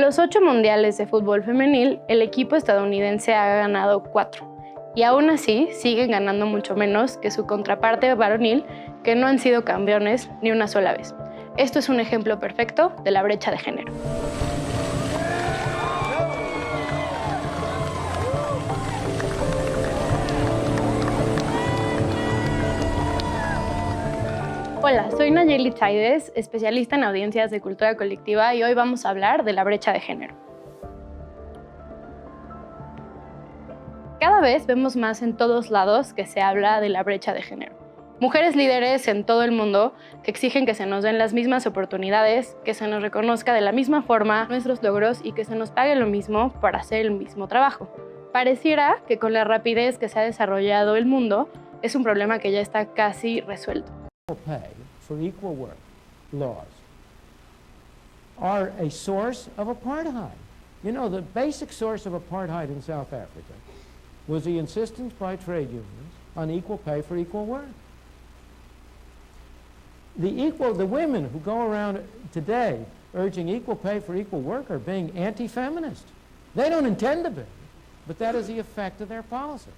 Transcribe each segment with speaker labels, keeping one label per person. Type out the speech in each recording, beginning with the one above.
Speaker 1: los 8 mundiales de fútbol femenil, el equipo estadounidense ha ganado 4. Y aún así siguen ganando mucho menos que su contraparte varonil, que no han sido campeones ni una sola vez. Esto es un ejemplo perfecto de la brecha de género. Hola, soy Nayeli Chaides, especialista en audiencias de cultura colectiva, y hoy vamos a hablar de la brecha de género. Cada vez vemos más en todos lados que se habla de la brecha de género. Mujeres líderes en todo el mundo que exigen que se nos den las mismas oportunidades, que se nos reconozca de la misma forma nuestros logros y que se nos pague lo mismo para hacer el mismo trabajo. Pareciera que con la rapidez que se ha desarrollado el mundo, es un problema que ya está casi resuelto.
Speaker 2: Pay for equal work laws are a source of apartheid. You know, the basic source of apartheid in South Africa was the insistence by trade unions on equal pay for equal work. The women who go around today urging equal pay for equal work are being anti-feminist. They don't intend to be, but that is the effect of their policy.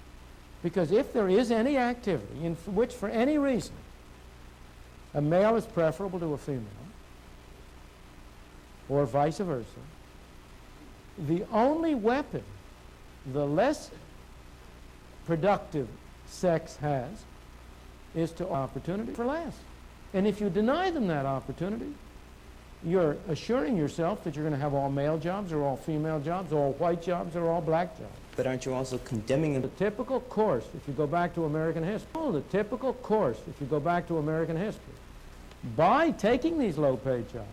Speaker 2: Because if there is any activity in which, for any reason, a male is preferable to a female, or vice versa, the only weapon the less productive sex has is to opportunity for less. And if you deny them that opportunity, you're assuring yourself that you're going to have all male jobs or all female jobs, all white jobs or all black jobs.
Speaker 3: But aren't you also condemning them?
Speaker 2: The typical course, if you go back to American history, by taking these low-paid jobs,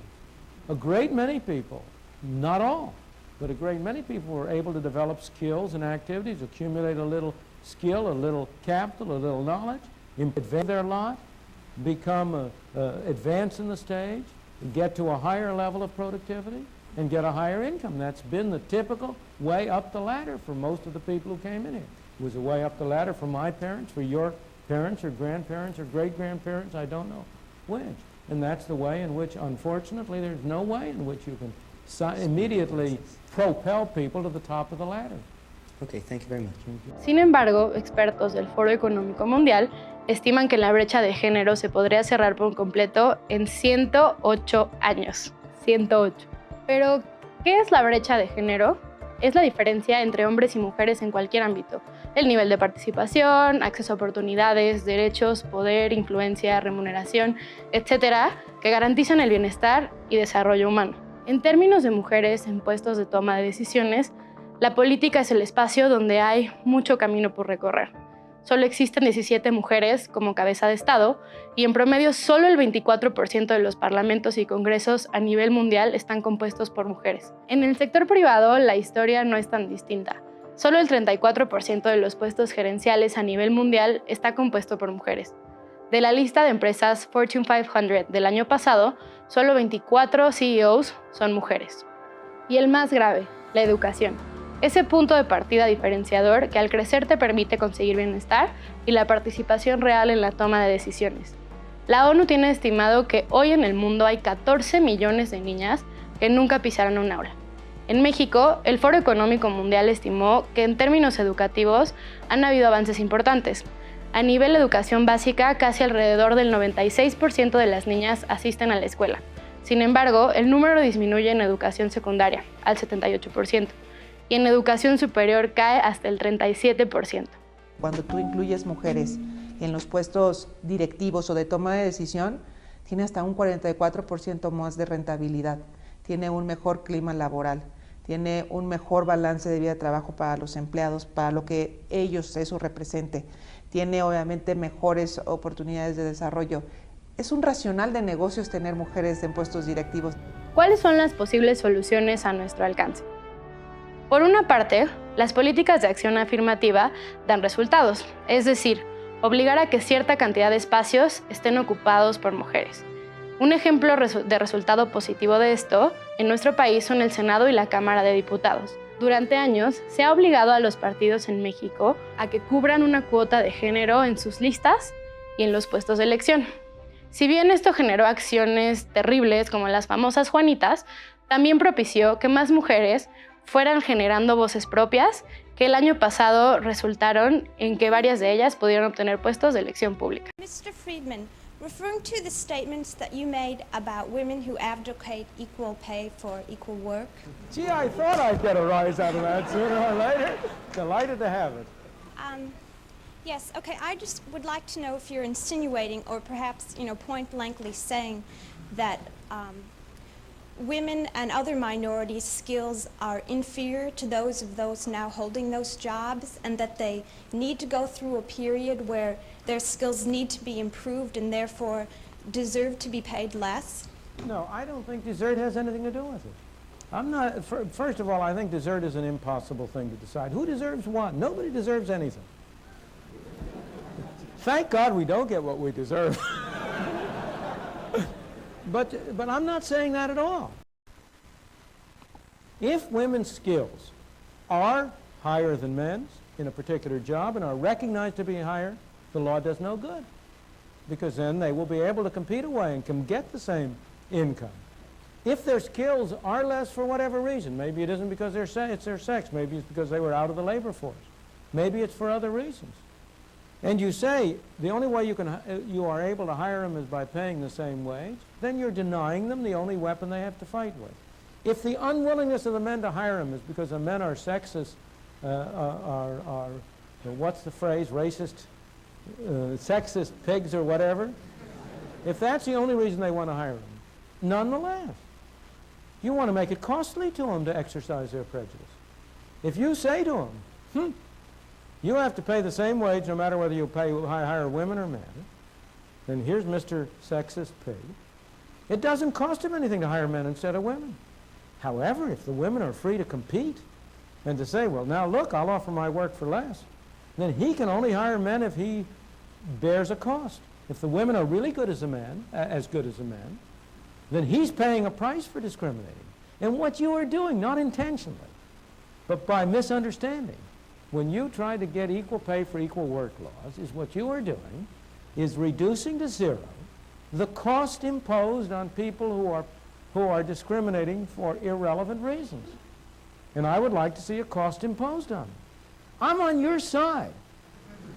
Speaker 2: a great many people, not all, but a great many people were able to develop skills and activities, accumulate a little skill, a little capital, a little knowledge, advance their lot, become advance in the stage, get to a higher level of productivity, and get a higher income. That's been the typical way up the ladder for most of the people who came in here. It was a way up the ladder for my parents, for your parents or grandparents or great-grandparents, I don't know which. And that's the way in which, unfortunately, there's no way in which you can immediately propel people to the top of the ladder.
Speaker 3: Okay, thank you very much.
Speaker 1: Sin embargo, expertos del Foro Económico Mundial estiman que la brecha de género se podría cerrar por completo en 108 años. 108. Pero, ¿qué es la brecha de género? Es la diferencia entre hombres y mujeres en cualquier ámbito. El nivel de participación, acceso a oportunidades, derechos, poder, influencia, remuneración, etcétera, que garantizan el bienestar y desarrollo humano. En términos de mujeres en puestos de toma de decisiones, la política es el espacio donde hay mucho camino por recorrer. Solo existen 17 mujeres como cabeza de Estado y en promedio solo el 24% de los parlamentos y congresos a nivel mundial están compuestos por mujeres. En el sector privado la historia no es tan distinta. Solo el 34% de los puestos gerenciales a nivel mundial está compuesto por mujeres. De la lista de empresas Fortune 500 del año pasado, solo 24 CEOs son mujeres. Y el más grave, la educación. Ese punto de partida diferenciador que al crecer te permite conseguir bienestar y la participación real en la toma de decisiones. La ONU tiene estimado que hoy en el mundo hay 14 millones de niñas que nunca pisaron un aula. En México, el Foro Económico Mundial estimó que en términos educativos han habido avances importantes. A nivel de educación básica, casi alrededor del 96% de las niñas asisten a la escuela. Sin embargo, el número disminuye en educación secundaria, al 78%. Y en educación superior cae hasta el 37%.
Speaker 4: Cuando tú incluyes mujeres en los puestos directivos o de toma de decisión, tiene hasta un 44% más de rentabilidad, tiene un mejor clima laboral, tiene un mejor balance de vida de trabajo para los empleados, para lo que eso represente, tiene obviamente mejores oportunidades de desarrollo. Es un racional de negocios tener mujeres en puestos directivos.
Speaker 1: ¿Cuáles son las posibles soluciones a nuestro alcance? Por una parte, las políticas de acción afirmativa dan resultados, es decir, obligar a que cierta cantidad de espacios estén ocupados por mujeres. Un ejemplo de resultado positivo de esto en nuestro país son el Senado y la Cámara de Diputados. Durante años se ha obligado a los partidos en México a que cubran una cuota de género en sus listas y en los puestos de elección. Si bien esto generó acciones terribles como las famosas Juanitas, También propició que más mujeres fueran generando voces propias, que el año pasado resultaron en que varias de ellas pudieron obtener puestos de elección pública.
Speaker 5: Mr. Friedman, referring to the statements that you made about women who advocate equal pay for equal work.
Speaker 2: Gee, I thought I'd get a rise out of that sooner or later. Delighted to have it.
Speaker 5: Yes, okay, I just would like to know if you're insinuating or perhaps, point blankly saying that women and other minorities' skills are inferior to those of those now holding those jobs, and that they need to go through a period where their skills need to be improved and therefore deserve to be paid less?
Speaker 2: No, I don't think desert has anything to do with it. I'm not, first of all, I think desert is an impossible thing to decide. Who deserves what? Nobody deserves anything. Thank God we don't get what we deserve. But I'm not saying that at all. If women's skills are higher than men's in a particular job and are recognized to be higher, the law does no good, because then they will be able to compete away and can get the same income. If their skills are less for whatever reason, maybe it isn't because it's their sex, maybe it's because they were out of the labor force, maybe it's for other reasons, and you say the only way you are able to hire them is by paying the same wage, then you're denying them the only weapon they have to fight with. If the unwillingness of the men to hire them is because the men are sexist, what's the phrase, racist, sexist pigs or whatever, if that's the only reason they want to hire them, nonetheless, you want to make it costly to them to exercise their prejudice. If you say to them, you have to pay the same wage no matter whether you hire women or men, then here's Mr. Sexist Pig. It doesn't cost him anything to hire men instead of women. However, if the women are free to compete and to say, well, now look, I'll offer my work for less, then he can only hire men if he bears a cost. If the women are really good as a man, then he's paying a price for discriminating. And what you are doing, not intentionally, but by misunderstanding, when you try to get equal pay for equal work laws, is what you are doing is reducing to zero the cost imposed on people who are discriminating for irrelevant reasons. And I would like to see a cost imposed on them. I'm on your side,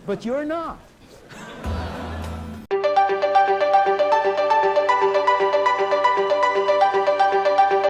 Speaker 2: but you're not.